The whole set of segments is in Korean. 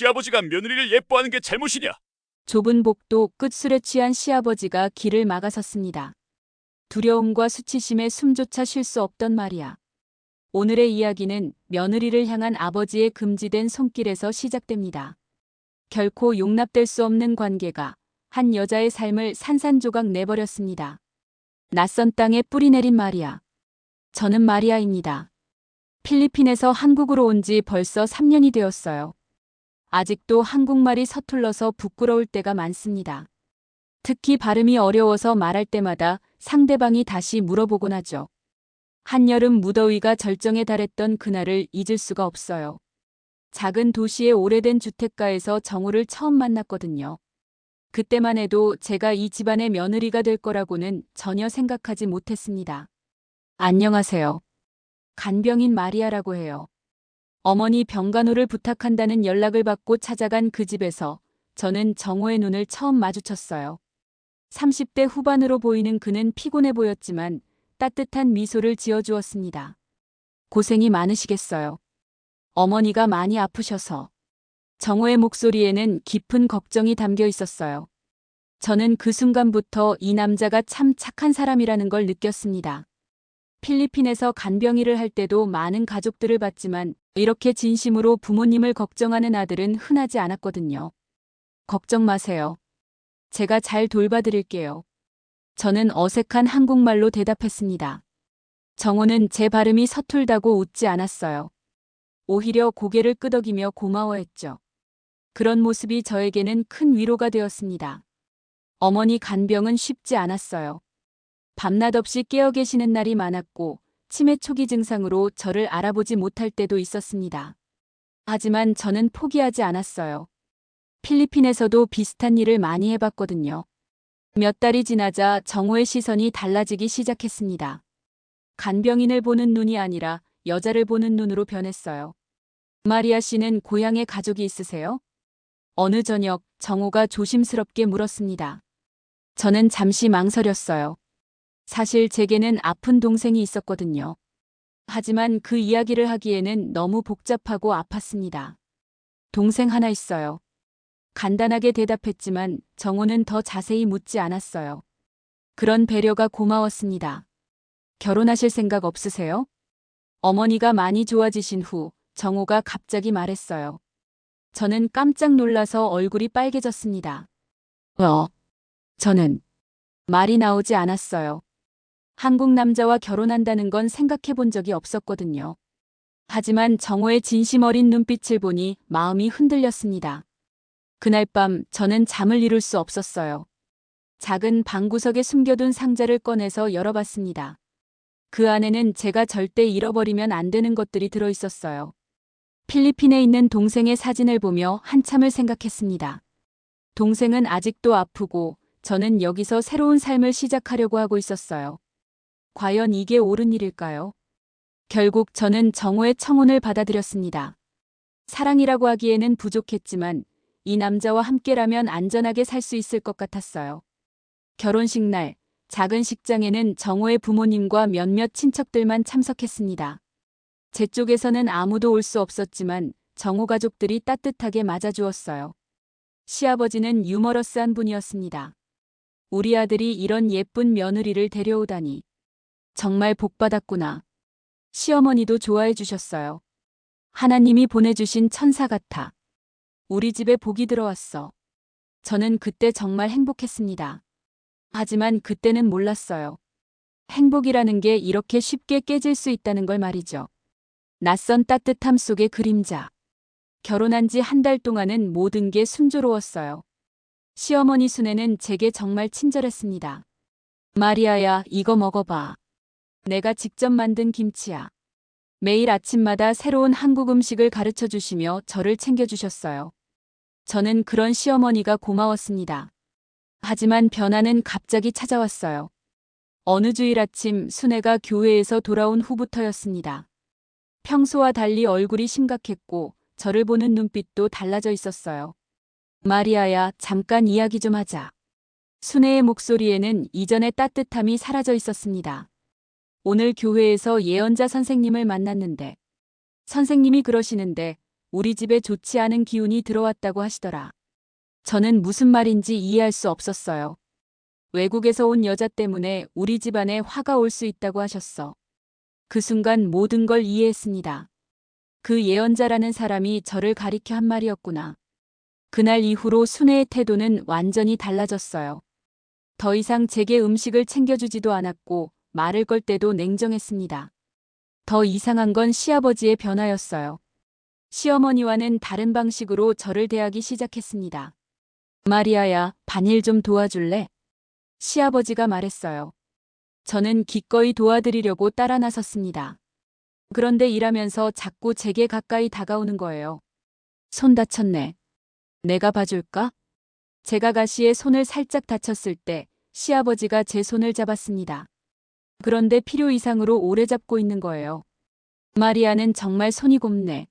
시아버지가 며느리를 예뻐하는 게 잘못이냐? 좁은 복도 끝술에 취한 시아버지가 길을 막아섰습니다. 두려움과 수치심에 숨조차 쉴 수 없던 마리아. 오늘의 이야기는 며느리를 향한 아버지의 금지된 손길에서 시작됩니다. 결코 용납될 수 없는 관계가 한 여자의 삶을 산산조각 내버렸습니다. 낯선 땅에 뿌리내린 마리아. 저는 마리아입니다. 필리핀에서 한국으로 온 지 벌써 3년이 되었어요. 아직도 한국말이 서툴러서 부끄러울 때가 많습니다. 특히 발음이 어려워서 말할 때마다 상대방이 다시 물어보곤 하죠. 한여름 무더위가 절정에 달했던 그날을 잊을 수가 없어요. 작은 도시의 오래된 주택가에서 정우를 처음 만났거든요. 그때만 해도 제가 이 집안의 며느리가 될 거라고는 전혀 생각하지 못했습니다. 안녕하세요. 간병인 마리아라고 해요. 어머니 병간호를 부탁한다는 연락을 받고 찾아간 그 집에서 저는 정호의 눈을 처음 마주쳤어요. 30대 후반으로 보이는 그는 피곤해 보였지만 따뜻한 미소를 지어주었습니다. 고생이 많으시겠어요. 어머니가 많이 아프셔서. 정호의 목소리에는 깊은 걱정이 담겨 있었어요. 저는 그 순간부터 이 남자가 참 착한 사람이라는 걸 느꼈습니다. 필리핀에서 간병일을 할 때도 많은 가족들을 봤지만 이렇게 진심으로 부모님을 걱정하는 아들은 흔하지 않았거든요. 걱정 마세요. 제가 잘 돌봐드릴게요. 저는 어색한 한국말로 대답했습니다. 정호는 제 발음이 서툴다고 웃지 않았어요. 오히려 고개를 끄덕이며 고마워했죠. 그런 모습이 저에게는 큰 위로가 되었습니다. 어머니 간병은 쉽지 않았어요. 밤낮 없이 깨어 계시는 날이 많았고 치매 초기 증상으로 저를 알아보지 못할 때도 있었습니다. 하지만 저는 포기하지 않았어요. 필리핀에서도 비슷한 일을 많이 해봤거든요. 몇 달이 지나자 정호의 시선이 달라지기 시작했습니다. 간병인을 보는 눈이 아니라 여자를 보는 눈으로 변했어요. 마리아 씨는 고향에 가족이 있으세요? 어느 저녁 정호가 조심스럽게 물었습니다. 저는 잠시 망설였어요. 사실 제게는 아픈 동생이 있었거든요. 하지만 그 이야기를 하기에는 너무 복잡하고 아팠습니다. 동생 하나 있어요. 간단하게 대답했지만 정호는 더 자세히 묻지 않았어요. 그런 배려가 고마웠습니다. 결혼하실 생각 없으세요? 어머니가 많이 좋아지신 후 정호가 갑자기 말했어요. 저는 깜짝 놀라서 얼굴이 빨개졌습니다. 저는 말이 나오지 않았어요. 한국 남자와 결혼한다는 건 생각해 본 적이 없었거든요. 하지만 정호의 진심 어린 눈빛을 보니 마음이 흔들렸습니다. 그날 밤 저는 잠을 이룰 수 없었어요. 작은 방구석에 숨겨둔 상자를 꺼내서 열어봤습니다. 그 안에는 제가 절대 잃어버리면 안 되는 것들이 들어있었어요. 필리핀에 있는 동생의 사진을 보며 한참을 생각했습니다. 동생은 아직도 아프고 저는 여기서 새로운 삶을 시작하려고 하고 있었어요. 과연 이게 옳은 일일까요? 결국 저는 정호의 청혼을 받아들였습니다. 사랑이라고 하기에는 부족했지만 이 남자와 함께라면 안전하게 살 수 있을 것 같았어요. 결혼식 날 작은 식장에는 정호의 부모님과 몇몇 친척들만 참석했습니다. 제 쪽에서는 아무도 올 수 없었지만 정호 가족들이 따뜻하게 맞아주었어요. 시아버지는 유머러스한 분이었습니다. 우리 아들이 이런 예쁜 며느리를 데려오다니. 정말 복받았구나. 시어머니도 좋아해 주셨어요. 하나님이 보내주신 천사 같아. 우리 집에 복이 들어왔어. 저는 그때 정말 행복했습니다. 하지만 그때는 몰랐어요. 행복이라는 게 이렇게 쉽게 깨질 수 있다는 걸 말이죠. 낯선 따뜻함 속의 그림자. 결혼한 지 한 달 동안은 모든 게 순조로웠어요. 시어머니 순애는 제게 정말 친절했습니다. 마리아야, 이거 먹어봐. 내가 직접 만든 김치야. 매일 아침마다 새로운 한국 음식을 가르쳐 주시며 저를 챙겨주셨어요. 저는 그런 시어머니가 고마웠습니다. 하지만 변화는 갑자기 찾아왔어요. 어느 주일 아침 순애가 교회에서 돌아온 후부터였습니다. 평소와 달리 얼굴이 심각했고 저를 보는 눈빛도 달라져 있었어요. 마리아야, 잠깐 이야기 좀 하자. 순애의 목소리에는 이전의 따뜻함이 사라져 있었습니다. 오늘 교회에서 예언자 선생님을 만났는데 선생님이 그러시는데 우리 집에 좋지 않은 기운이 들어왔다고 하시더라. 저는 무슨 말인지 이해할 수 없었어요. 외국에서 온 여자 때문에 우리 집안에 화가 올 수 있다고 하셨어. 그 순간 모든 걸 이해했습니다. 그 예언자라는 사람이 저를 가리켜 한 말이었구나. 그날 이후로 순애의 태도는 완전히 달라졌어요. 더 이상 제게 음식을 챙겨주지도 않았고 말을 걸 때도 냉정했습니다. 더 이상한 건 시아버지의 변화였어요. 시어머니와는 다른 방식으로 저를 대하기 시작했습니다. 마리아야, 반일 좀 도와줄래? 시아버지가 말했어요. 저는 기꺼이 도와드리려고 따라 나섰습니다. 그런데 일하면서 자꾸 제게 가까이 다가오는 거예요. 손 다쳤네. 내가 봐줄까? 제가 가시에 손을 살짝 다쳤을 때 시아버지가 제 손을 잡았습니다. 그런데 필요 이상으로 오래 잡고 있는 거예요. 마리아는 정말 손이 곱네.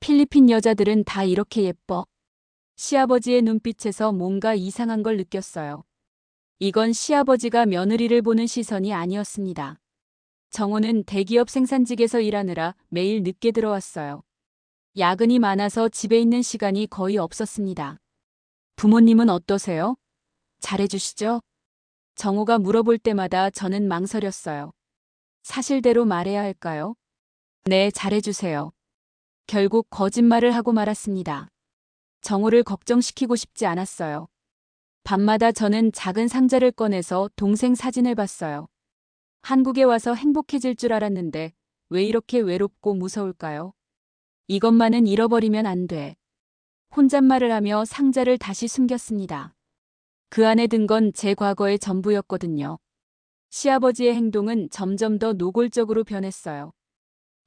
필리핀 여자들은 다 이렇게 예뻐. 시아버지의 눈빛에서 뭔가 이상한 걸 느꼈어요. 이건 시아버지가 며느리를 보는 시선이 아니었습니다. 정호는 대기업 생산직에서 일하느라 매일 늦게 들어왔어요. 야근이 많아서 집에 있는 시간이 거의 없었습니다. 부모님은 어떠세요? 잘해주시죠? 정호가 물어볼 때마다 저는 망설였어요. 사실대로 말해야 할까요? 네, 잘해주세요. 결국 거짓말을 하고 말았습니다. 정호를 걱정시키고 싶지 않았어요. 밤마다 저는 작은 상자를 꺼내서 동생 사진을 봤어요. 한국에 와서 행복해질 줄 알았는데 왜 이렇게 외롭고 무서울까요? 이것만은 잃어버리면 안 돼. 혼잣말을 하며 상자를 다시 숨겼습니다. 그 안에 든 건 제 과거의 전부였거든요. 시아버지의 행동은 점점 더 노골적으로 변했어요.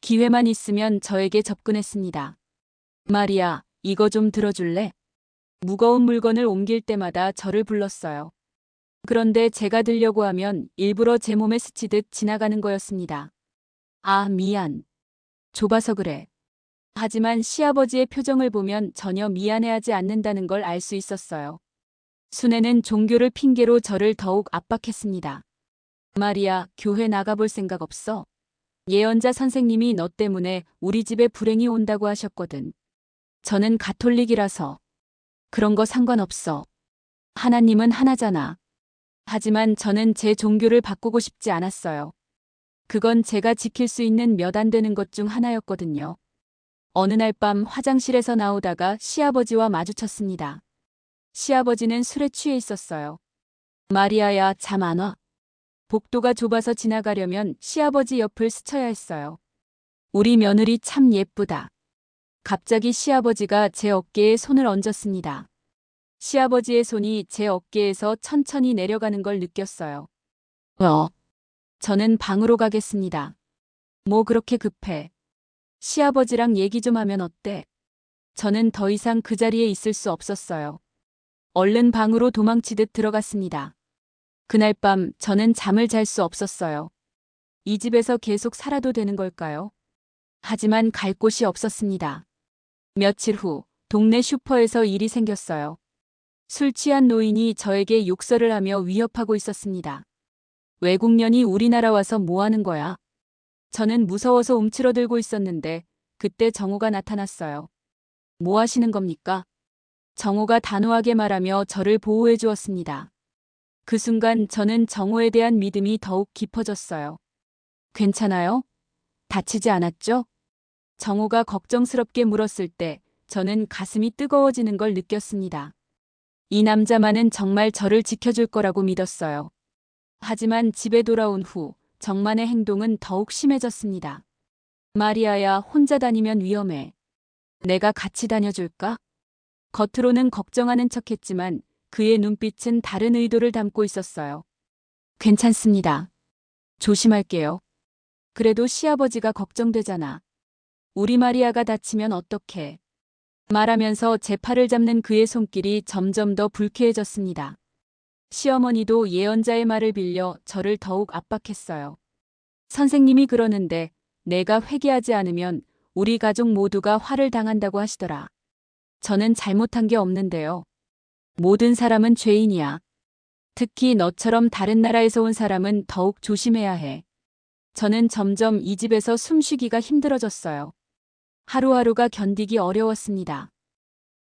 기회만 있으면 저에게 접근했습니다. 마리아, 이거 좀 들어줄래? 무거운 물건을 옮길 때마다 저를 불렀어요. 그런데 제가 들려고 하면 일부러 제 몸에 스치듯 지나가는 거였습니다. 아, 미안. 좁아서 그래. 하지만 시아버지의 표정을 보면 전혀 미안해하지 않는다는 걸 알 수 있었어요. 순애는 종교를 핑계로 저를 더욱 압박했습니다. 마리아, 교회 나가볼 생각 없어? 예언자 선생님이 너 때문에 우리 집에 불행이 온다고 하셨거든. 저는 가톨릭이라서. 그런 거 상관없어. 하나님은 하나잖아. 하지만 저는 제 종교를 바꾸고 싶지 않았어요. 그건 제가 지킬 수 있는 몇 안 되는 것 중 하나였거든요. 어느 날 밤 화장실에서 나오다가 시아버지와 마주쳤습니다. 시아버지는 술에 취해 있었어요. 마리아야, 잠 안 와? 복도가 좁아서 지나가려면 시아버지 옆을 스쳐야 했어요. 우리 며느리 참 예쁘다. 갑자기 시아버지가 제 어깨에 손을 얹었습니다. 시아버지의 손이 제 어깨에서 천천히 내려가는 걸 느꼈어요. 저는 방으로 가겠습니다. 뭐 그렇게 급해. 시아버지랑 얘기 좀 하면 어때? 저는 더 이상 그 자리에 있을 수 없었어요. 얼른 방으로 도망치듯 들어갔습니다. 그날 밤 저는 잠을 잘 수 없었어요. 이 집에서 계속 살아도 되는 걸까요? 하지만 갈 곳이 없었습니다. 며칠 후 동네 슈퍼에서 일이 생겼어요. 술 취한 노인이 저에게 욕설을 하며 위협하고 있었습니다. 외국년이 우리나라 와서 뭐 하는 거야? 저는 무서워서 움츠러들고 있었는데 그때 정호가 나타났어요. 뭐 하시는 겁니까? 정호가 단호하게 말하며 저를 보호해 주었습니다. 그 순간 저는 정호에 대한 믿음이 더욱 깊어졌어요. 괜찮아요? 다치지 않았죠? 정호가 걱정스럽게 물었을 때 저는 가슴이 뜨거워지는 걸 느꼈습니다. 이 남자만은 정말 저를 지켜줄 거라고 믿었어요. 하지만 집에 돌아온 후 정만의 행동은 더욱 심해졌습니다. 마리아야, 혼자 다니면 위험해. 내가 같이 다녀줄까? 겉으로는 걱정하는 척했지만 그의 눈빛은 다른 의도를 담고 있었어요. 괜찮습니다. 조심할게요. 그래도 시아버지가 걱정되잖아. 우리 마리아가 다치면 어떡해. 말하면서 제 팔을 잡는 그의 손길이 점점 더 불쾌해졌습니다. 시어머니도 예언자의 말을 빌려 저를 더욱 압박했어요. 선생님이 그러는데 내가 회개하지 않으면 우리 가족 모두가 화를 당한다고 하시더라. 저는 잘못한 게 없는데요. 모든 사람은 죄인이야. 특히 너처럼 다른 나라에서 온 사람은 더욱 조심해야 해. 저는 점점 이 집에서 숨쉬기가 힘들어졌어요. 하루하루가 견디기 어려웠습니다.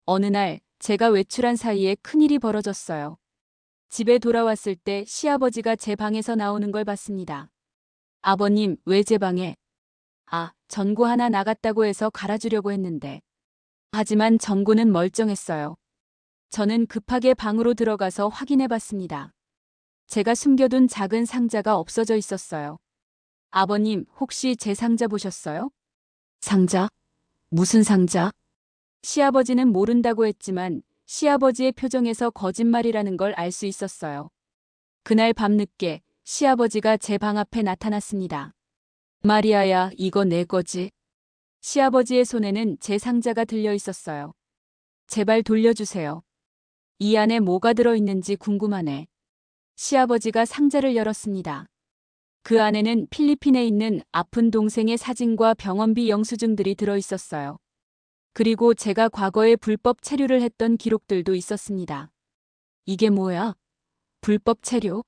어느 날 제가 외출한 사이에 큰일이 벌어졌어요. 집에 돌아왔을 때 시아버지가 제 방에서 나오는 걸 봤습니다. 아버님, 왜 제 방에? 전구 하나 나갔다고 해서 갈아주려고 했는데. 하지만 전구는 멀쩡했어요. 저는 급하게 방으로 들어가서 확인해 봤습니다. 제가 숨겨둔 작은 상자가 없어져 있었어요. 아버님, 혹시 제 상자 보셨어요? 상자? 무슨 상자? 시아버지는 모른다고 했지만 시아버지의 표정에서 거짓말이라는 걸 알 수 있었어요. 그날 밤늦게 시아버지가 제 방 앞에 나타났습니다. 마리아야, 이거 내 거지? 시아버지의 손에는 제 상자가 들려 있었어요. 제발 돌려주세요. 이 안에 뭐가 들어있는지 궁금하네. 시아버지가 상자를 열었습니다. 그 안에는 필리핀에 있는 아픈 동생의 사진과 병원비 영수증들이 들어있었어요. 그리고 제가 과거에 불법 체류를 했던 기록들도 있었습니다. 이게 뭐야? 불법 체류?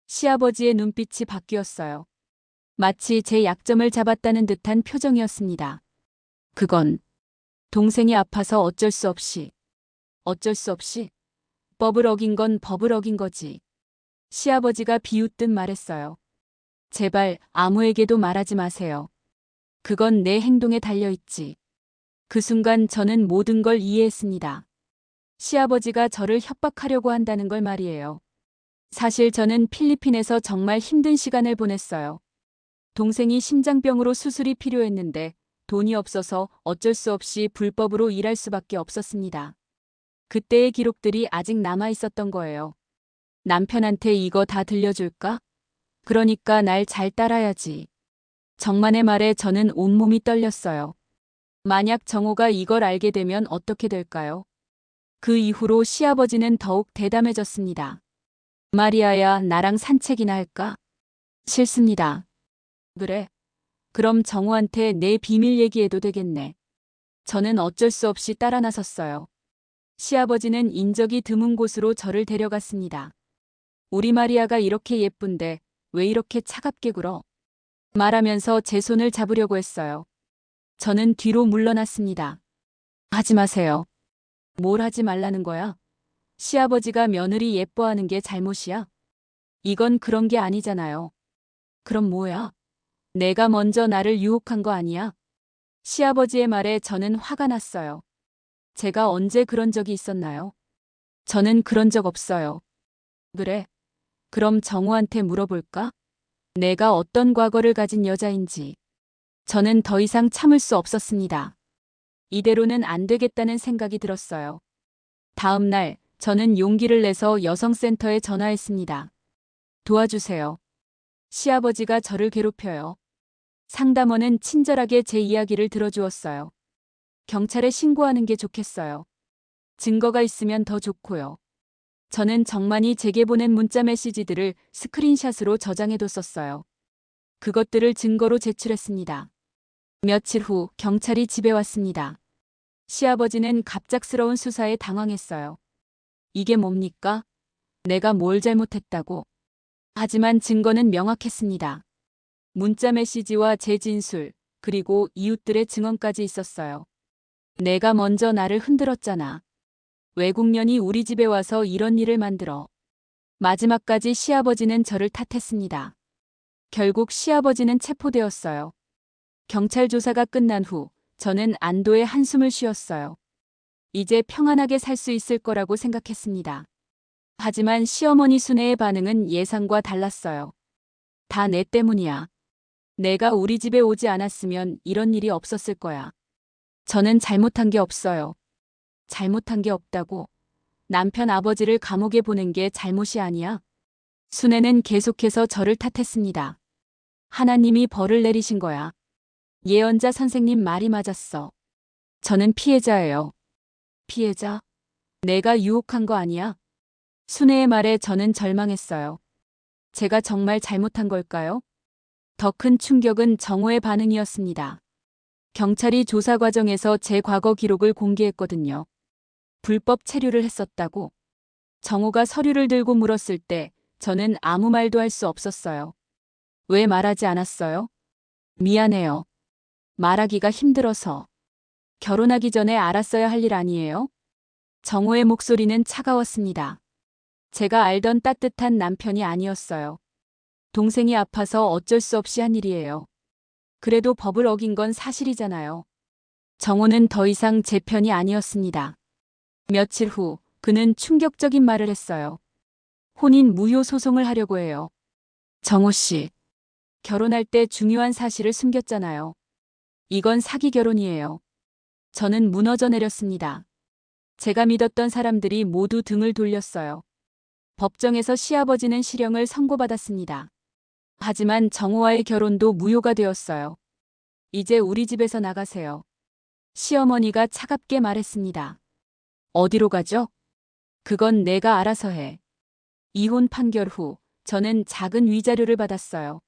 시아버지의 눈빛이 바뀌었어요. 마치 제 약점을 잡았다는 듯한 표정이었습니다. 그건 동생이 아파서 어쩔 수 없이. 법을 어긴 건 법을 어긴 거지. 시아버지가 비웃듯 말했어요. 제발 아무에게도 말하지 마세요. 그건 내 행동에 달려있지. 그 순간 저는 모든 걸 이해했습니다. 시아버지가 저를 협박하려고 한다는 걸 말이에요. 사실 저는 필리핀에서 정말 힘든 시간을 보냈어요. 동생이 심장병으로 수술이 필요했는데 돈이 없어서 어쩔 수 없이 불법으로 일할 수밖에 없었습니다. 그때의 기록들이 아직 남아 있었던 거예요. 남편한테 이거 다 들려줄까? 그러니까 날 잘 따라야지. 정만의 말에 저는 온몸이 떨렸어요. 만약 정호가 이걸 알게 되면 어떻게 될까요? 그 이후로 시아버지는 더욱 대담해졌습니다. 마리아야, 나랑 산책이나 할까? 싫습니다. 그래. 그럼 정호한테 내 비밀 얘기해도 되겠네. 저는 어쩔 수 없이 따라 나섰어요. 시아버지는 인적이 드문 곳으로 저를 데려갔습니다. 우리 마리아가 이렇게 예쁜데 왜 이렇게 차갑게 굴어? 말하면서 제 손을 잡으려고 했어요. 저는 뒤로 물러났습니다. 하지 마세요. 뭘 하지 말라는 거야? 시아버지가 며느리 예뻐하는 게 잘못이야? 이건 그런 게 아니잖아요. 그럼 뭐야? 내가 먼저 나를 유혹한 거 아니야? 시아버지의 말에 저는 화가 났어요. 제가 언제 그런 적이 있었나요? 저는 그런 적 없어요. 그래. 그럼 정우한테 물어볼까? 내가 어떤 과거를 가진 여자인지. 저는 더 이상 참을 수 없었습니다. 이대로는 안 되겠다는 생각이 들었어요. 다음 날 저는 용기를 내서 여성센터에 전화했습니다. 도와주세요. 시아버지가 저를 괴롭혀요. 상담원은 친절하게 제 이야기를 들어주었어요. 경찰에 신고하는 게 좋겠어요. 증거가 있으면 더 좋고요. 저는 정만이 제게 보낸 문자 메시지들을 스크린샷으로 저장해뒀었어요. 그것들을 증거로 제출했습니다. 며칠 후 경찰이 집에 왔습니다. 시아버지는 갑작스러운 수사에 당황했어요. 이게 뭡니까? 내가 뭘 잘못했다고? 하지만 증거는 명확했습니다. 문자 메시지와 제 진술, 그리고 이웃들의 증언까지 있었어요. 내가 먼저 나를 흔들었잖아. 외국년이 우리 집에 와서 이런 일을 만들어. 마지막까지 시아버지는 저를 탓했습니다. 결국 시아버지는 체포되었어요. 경찰 조사가 끝난 후 저는 안도의 한숨을 쉬었어요. 이제 평안하게 살 수 있을 거라고 생각했습니다. 하지만 시어머니 순애의 반응은 예상과 달랐어요. 다 내 때문이야. 내가 우리 집에 오지 않았으면 이런 일이 없었을 거야. 저는 잘못한 게 없어요. 잘못한 게 없다고. 남편 아버지를 감옥에 보낸 게 잘못이 아니야. 순애는 계속해서 저를 탓했습니다. 하나님이 벌을 내리신 거야. 예언자 선생님 말이 맞았어. 저는 피해자예요. 피해자? 내가 유혹한 거 아니야? 순애의 말에 저는 절망했어요. 제가 정말 잘못한 걸까요? 더 큰 충격은 정호의 반응이었습니다. 경찰이 조사 과정에서 제 과거 기록을 공개했거든요. 불법 체류를 했었다고. 정호가 서류를 들고 물었을 때 저는 아무 말도 할 수 없었어요. 왜 말하지 않았어요? 미안해요. 말하기가 힘들어서. 결혼하기 전에 알았어야 할 일 아니에요? 정호의 목소리는 차가웠습니다. 제가 알던 따뜻한 남편이 아니었어요. 동생이 아파서 어쩔 수 없이 한 일이에요. 그래도 법을 어긴 건 사실이잖아요. 정호는 더 이상 제 편이 아니었습니다. 며칠 후 그는 충격적인 말을 했어요. 혼인 무효 소송을 하려고 해요. 정호 씨, 결혼할 때 중요한 사실을 숨겼잖아요. 이건 사기 결혼이에요. 저는 무너져 내렸습니다. 제가 믿었던 사람들이 모두 등을 돌렸어요. 법정에서 시아버지는 실형을 선고받았습니다. 하지만 정호와의 결혼도 무효가 되었어요. 이제 우리 집에서 나가세요. 시어머니가 차갑게 말했습니다. 어디로 가죠? 그건 내가 알아서 해. 이혼 판결 후 저는 작은 위자료를 받았어요.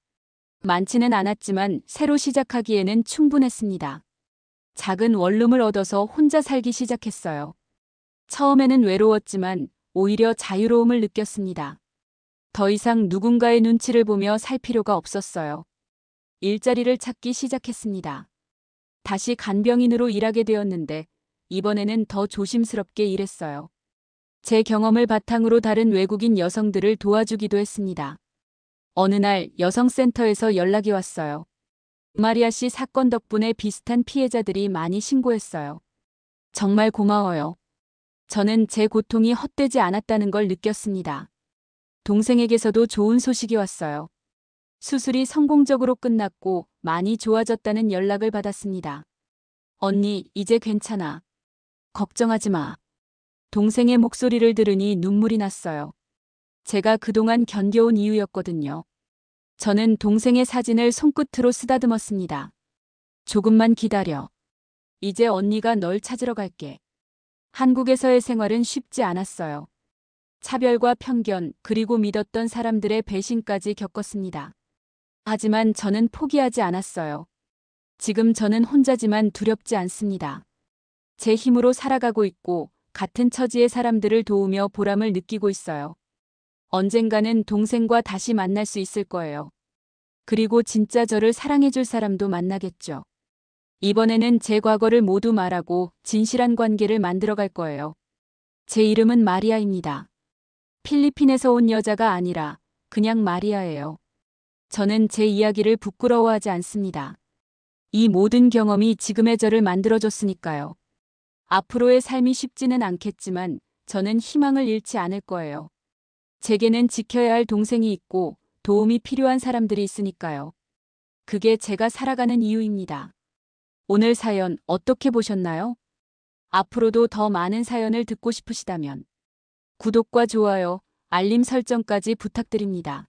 많지는 않았지만 새로 시작하기에는 충분했습니다. 작은 원룸을 얻어서 혼자 살기 시작했어요. 처음에는 외로웠지만 오히려 자유로움을 느꼈습니다. 더 이상 누군가의 눈치를 보며 살 필요가 없었어요. 일자리를 찾기 시작했습니다. 다시 간병인으로 일하게 되었는데 이번에는 더 조심스럽게 일했어요. 제 경험을 바탕으로 다른 외국인 여성들을 도와주기도 했습니다. 어느 날 여성센터에서 연락이 왔어요. 마리아 씨 사건 덕분에 비슷한 피해자들이 많이 신고했어요. 정말 고마워요. 저는 제 고통이 헛되지 않았다는 걸 느꼈습니다. 동생에게서도 좋은 소식이 왔어요. 수술이 성공적으로 끝났고 많이 좋아졌다는 연락을 받았습니다. 언니, 이제 괜찮아. 걱정하지 마. 동생의 목소리를 들으니 눈물이 났어요. 제가 그동안 견뎌온 이유였거든요. 저는 동생의 사진을 손끝으로 쓰다듬었습니다. 조금만 기다려. 이제 언니가 널 찾으러 갈게. 한국에서의 생활은 쉽지 않았어요. 차별과 편견, 그리고 믿었던 사람들의 배신까지 겪었습니다. 하지만 저는 포기하지 않았어요. 지금 저는 혼자지만 두렵지 않습니다. 제 힘으로 살아가고 있고 같은 처지의 사람들을 도우며 보람을 느끼고 있어요. 언젠가는 동생과 다시 만날 수 있을 거예요. 그리고 진짜 저를 사랑해줄 사람도 만나겠죠. 이번에는 제 과거를 모두 말하고 진실한 관계를 만들어갈 거예요. 제 이름은 마리아입니다. 필리핀에서 온 여자가 아니라 그냥 마리아예요. 저는 제 이야기를 부끄러워하지 않습니다. 이 모든 경험이 지금의 저를 만들어줬으니까요. 앞으로의 삶이 쉽지는 않겠지만 저는 희망을 잃지 않을 거예요. 제게는 지켜야 할 동생이 있고 도움이 필요한 사람들이 있으니까요. 그게 제가 살아가는 이유입니다. 오늘 사연 어떻게 보셨나요? 앞으로도 더 많은 사연을 듣고 싶으시다면 구독과 좋아요, 알림 설정까지 부탁드립니다.